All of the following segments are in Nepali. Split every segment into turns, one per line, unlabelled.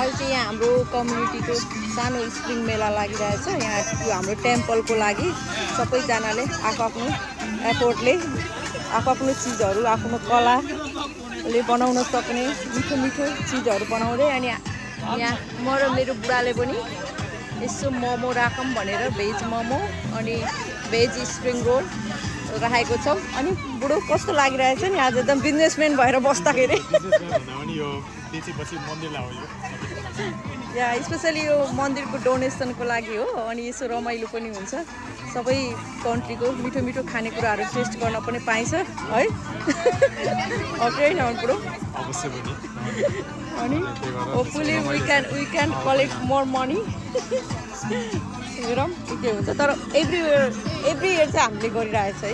अहिले चाहिँ यहाँ हाम्रो कम्युनिटीको सानो स्प्रिङ मेला लागिरहेछ। यहाँ यो हाम्रो टेम्पलको लागि सबैजनाले आफ्नो एफोर्टले आफ्नो चिजहरू आफ्नो कलाले बनाउन सक्ने मिठो मिठो चिजहरू बनाउँदै अनि यहाँ म र मेरो बुढाले पनि यसो मोमो राखौँ भनेर भेज मोमो अनि भेज स्प्रिङ रोल राखेको छौँ। अनि बुढो कस्तो लागिरहेछ नि आज एकदम बिजनेसम्यान भएर बस्दाखेरि। या स्पेसली यो मन्दिरको डोनेसनको लागि हो। अनि यसो रमाइलो पनि हुन्छ, सबै कन्ट्रीको मिठो मिठो खानेकुराहरू टेस्ट गर्न पनि पाइन्छ है। ओके न बुढो अनि hopefully we can collect more money. हेरौँ के हुन्छ। तर एभ्री इयर चाहिँ हामीले गरिरहेछ है।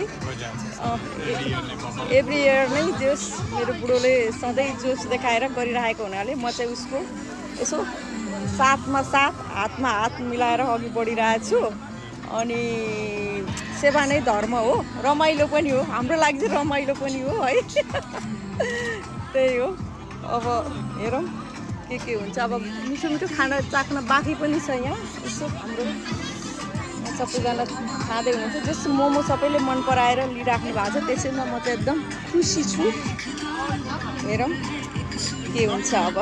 एभ्री इयर नै जोस मेरो बुढोले सधैँ जोस देखाएर गरिरहेको हुनाले म चाहिँ उसको यसो साथमा साथ हातमा हात मिलाएर अघि बढिरहेको छु। अनि सेवा नै धर्म हो, रमाइलो पनि हो, हाम्रो लागि चाहिँ रमाइलो पनि हो है। त्यही हो। अब हेरौँ के हुन्छ। अब मिठो मिठो खाना चाख्न बाँकी पनि छ यहाँ। यसो हाम्रो सबैजना खाँदै हुनुहुन्छ। जस मोमो सबैले मन पराएर लिइराख्नु भएको छ, त्यसैमा म चाहिँ एकदम खुसी छु। हेरौँ के हुन्छ। अब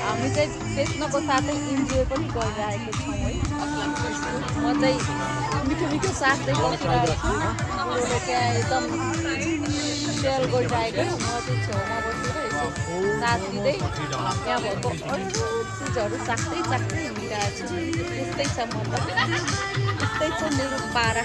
हामी चाहिँ बेच्नको साथै इन्जोय पनि गरिरहेको छौँ है। म चाहिँ मिठो मिठो साथै बसिरहेको छु। बुढोले त्यहाँ एकदम सेल गरिरहेको, म चाहिँ छेउमा बसेर यसो साथ दिँदै यहाँ भएको अरू चिजहरू चाख्दै हिँडिरहेको छु। त्यस्तै छ, म त त्यस्तै छ मेरो पारा।